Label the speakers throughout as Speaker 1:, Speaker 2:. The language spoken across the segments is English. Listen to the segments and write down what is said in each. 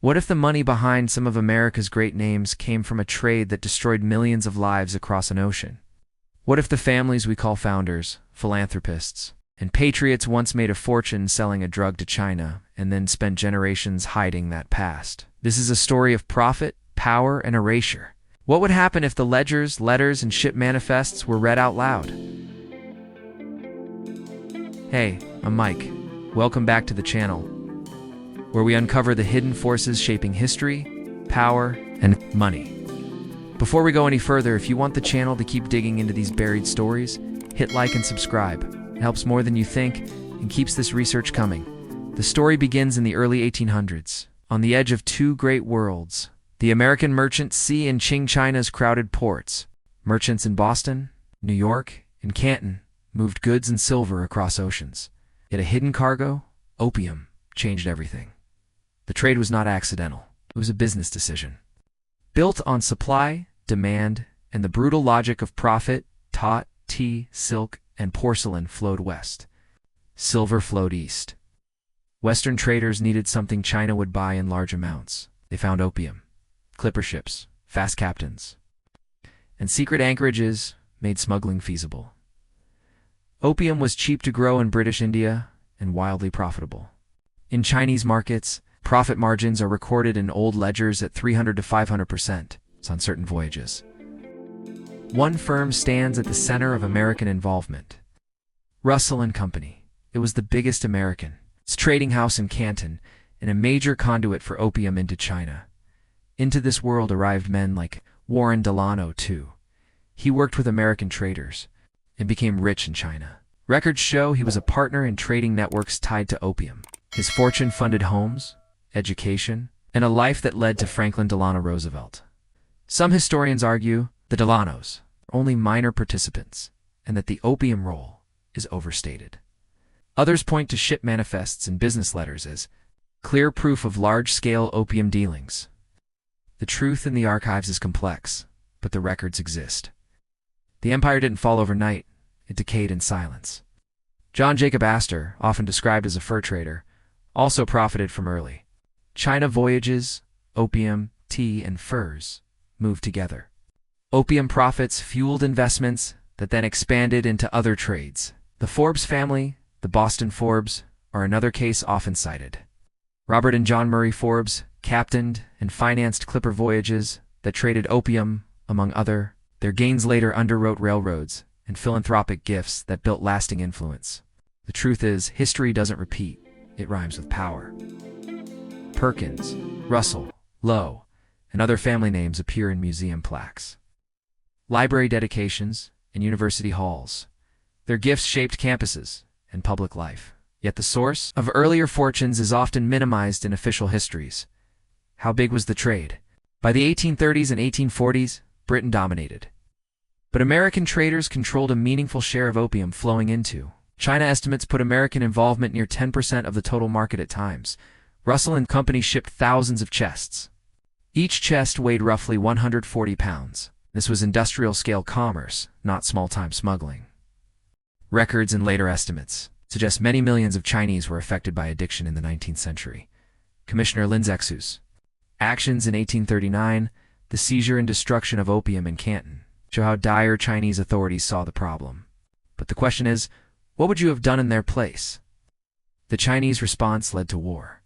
Speaker 1: What if the money behind some of America's great names came from a trade that destroyed millions of lives across an ocean? What if the families we call founders, philanthropists, and patriots once made a fortune selling a drug to China and then spent generations hiding that past? This is a story of profit, power, and erasure. What would happen if the ledgers, letters, and ship manifests were read out loud? Hey, I'm Mike. Welcome back to the channel, where we uncover the hidden forces shaping history, power, and money. Before we go any further, if you want the channel to keep digging into these buried stories, hit like and subscribe. It helps more than you think and keeps this research coming. The story begins in the early 1800s, on the edge of two great worlds. The American merchant sea and Qing China's crowded ports. Merchants in Boston, New York, and Canton moved goods and silver across oceans. Yet a hidden cargo, opium, changed everything. The trade was not accidental. It was a business decision. Built on supply, demand, and the brutal logic of profit, tea, silk, and porcelain flowed west. Silver flowed east. Western traders needed something China would buy in large amounts. They found opium. Clipper ships, fast captains, and secret anchorages made smuggling feasible. Opium was cheap to grow in British India and wildly profitable. In Chinese markets, profit margins are recorded in old ledgers at 300 to 500% on certain voyages. One firm stands at the center of American involvement. Russell and Company. It was the biggest American trading house in Canton and a major conduit for opium into China. Into this world arrived men like Warren Delano, too. He worked with American traders and became rich in China. Records show he was a partner in trading networks tied to opium. His fortune funded homes, education, and a life that led to Franklin Delano Roosevelt. Some historians argue the Delanos are only minor participants and that the opium role is overstated. Others point to ship manifests and business letters as clear proof of large-scale opium dealings. The truth in the archives is complex, but the records exist. The empire didn't fall overnight. It decayed in silence. John Jacob Astor, often described as a fur trader, also profited from early China voyages. Opium, tea, and furs moved together. Opium profits fueled investments that then expanded into other trades. The Forbes family, the Boston Forbes, are another case often cited. Robert and John Murray Forbes captained and financed clipper voyages that traded opium, among their gains later underwrote railroads and philanthropic gifts that built lasting influence. The truth is, history doesn't repeat, it rhymes with power. Perkins, Russell, Lowe, and other family names appear in museum plaques, library dedications, and university halls. Their gifts shaped campuses and public life. Yet the source of earlier fortunes is often minimized in official histories. How big was the trade? By the 1830s and 1840s, Britain dominated. But American traders controlled a meaningful share of opium flowing into China. Estimates put American involvement near 10% of the total market at times. Russell and Company shipped thousands of chests. Each chest weighed roughly 140 pounds. This was industrial-scale commerce, not small-time smuggling. Records and later estimates suggest many millions of Chinese were affected by addiction in the 19th century. Commissioner Linzexus. Actions in 1839, the seizure and destruction of opium in Canton, show how dire Chinese authorities saw the problem. But the question is, what would you have done in their place? The Chinese response led to war.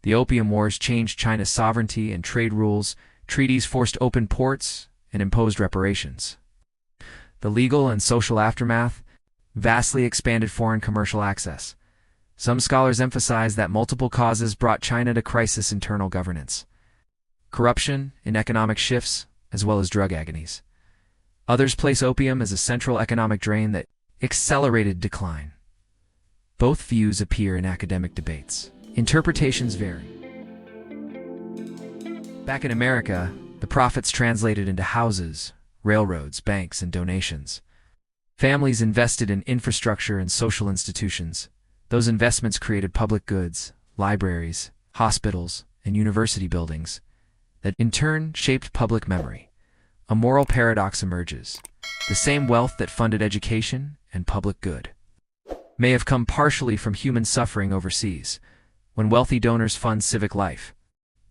Speaker 1: The Opium Wars changed China's sovereignty and trade rules. Treaties forced open ports and imposed reparations. The legal and social aftermath vastly expanded foreign commercial access. Some scholars emphasize that multiple causes brought China to crisis: internal governance, corruption, and economic shifts, as well as drug agonies. Others place opium as a central economic drain that accelerated decline. Both views appear in academic debates. Interpretations vary. Back in America, the profits translated into houses, railroads, banks, and donations. Families invested in infrastructure and social institutions. Those investments created public goods, libraries, hospitals, and university buildings that in turn shaped public memory. A moral paradox emerges. The same wealth that funded education and public good may have come partially from human suffering overseas. When wealthy donors fund civic life,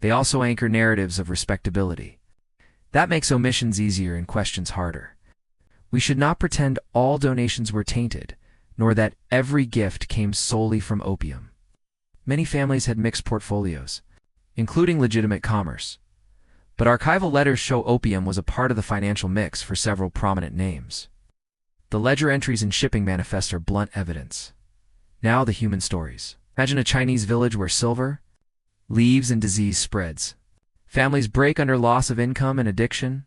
Speaker 1: They also anchor narratives of respectability. That makes omissions easier and questions harder. We should not pretend all donations were tainted, nor that every gift came solely from opium. Many families had mixed portfolios, including legitimate commerce. But archival letters show opium was a part of the financial mix for several prominent names. The ledger entries and shipping manifests are blunt evidence. Now the human stories. Imagine a Chinese village where silver, leaves, and disease spreads. Families break under loss of income and addiction.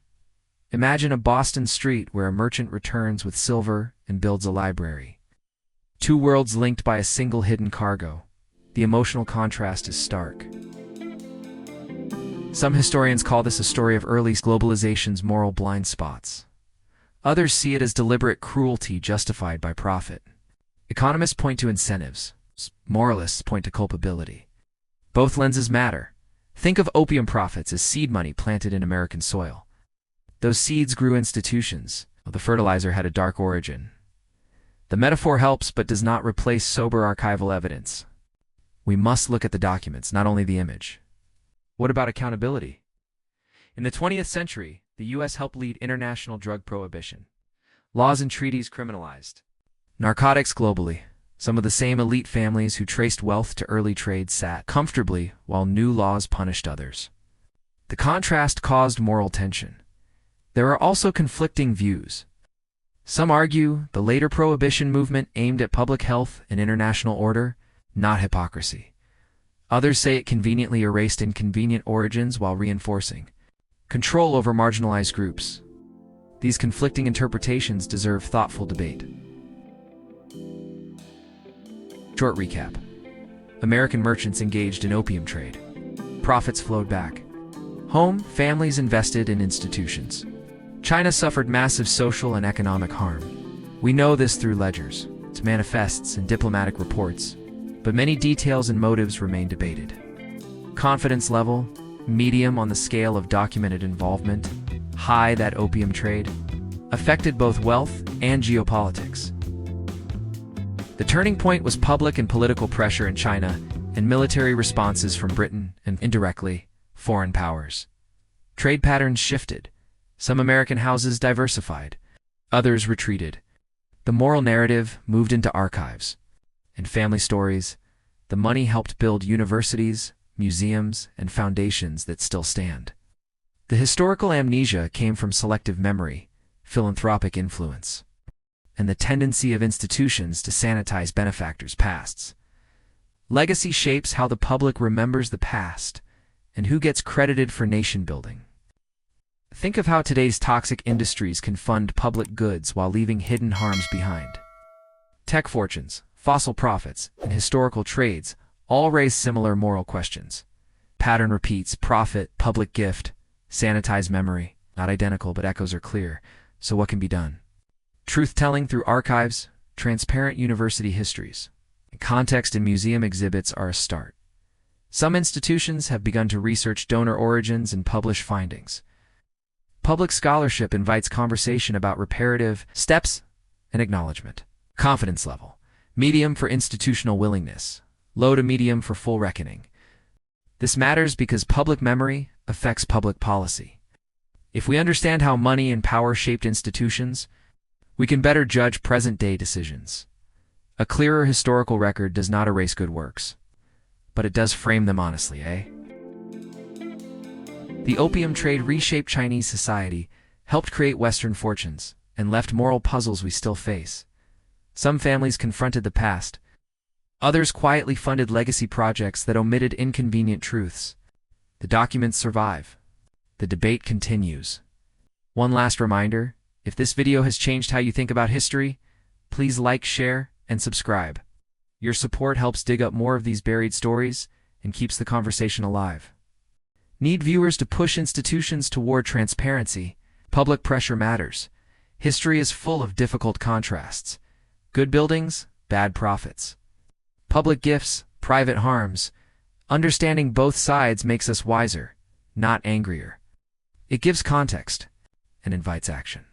Speaker 1: Imagine a Boston street where a merchant returns with silver and builds a library. Two worlds linked by a single hidden cargo. The emotional contrast is stark. Some historians call this a story of early globalization's moral blind spots. Others see it as deliberate cruelty justified by profit. Economists point to incentives. Moralists point to culpability. Both lenses matter. Think of opium profits as seed money planted in American soil. Those seeds grew institutions. The fertilizer had a dark origin. The metaphor helps but does not replace sober archival evidence. We must look at the documents, not only the image. What about accountability? In the 20th century, the U.S. helped lead international drug prohibition. Laws and treaties criminalized narcotics globally. Some of the same elite families who traced wealth to early trade sat comfortably while new laws punished others. The contrast caused moral tension. There are also conflicting views. Some argue the later prohibition movement aimed at public health and international order, not hypocrisy. Others say it conveniently erased inconvenient origins while reinforcing control over marginalized groups. These conflicting interpretations deserve thoughtful debate. Short recap. American merchants engaged in opium trade. Profits flowed back. Home families invested in institutions. China suffered massive social and economic harm. We know this through ledgers, its manifests, and diplomatic reports, but many details and motives remain debated. Confidence level, medium on the scale of documented involvement, high that opium trade, affected both wealth and geopolitics. The turning point was public and political pressure in China and military responses from Britain and, indirectly, foreign powers. Trade patterns shifted. Some American houses diversified. Others retreated. The moral narrative moved into archives. And family stories, the money helped build universities, museums, and foundations that still stand. The historical amnesia came from selective memory, philanthropic influence, and the tendency of institutions to sanitize benefactors' pasts. Legacy shapes how the public remembers the past and who gets credited for nation building. Think of how today's toxic industries can fund public goods while leaving hidden harms behind. Tech fortunes, fossil profits, and historical trades all raise similar moral questions. Pattern repeats: profit, public gift, sanitized memory. Not identical, but echoes are clear. So what can be done? Truth-telling through archives, transparent university histories, and context in museum exhibits are a start. Some institutions have begun to research donor origins and publish findings. Public scholarship invites conversation about reparative steps and acknowledgement. Confidence level: medium for institutional willingness, low to medium for full reckoning. This matters because public memory affects public policy. If we understand how money and power shaped institutions, we can better judge present-day decisions. A clearer historical record does not erase good works, but it does frame them honestly, eh? The opium trade reshaped Chinese society, helped create Western fortunes, and left moral puzzles we still face. Some families confronted the past. Others quietly funded legacy projects that omitted inconvenient truths. The documents survive. The debate continues. One last reminder, if this video has changed how you think about history, please like, share, and subscribe. Your support helps dig up more of these buried stories and keeps the conversation alive. Need viewers to push institutions toward transparency. Public pressure matters. History is full of difficult contrasts. Good buildings, bad profits. Public gifts, private harms. Understanding both sides makes us wiser, not angrier. It gives context and invites action.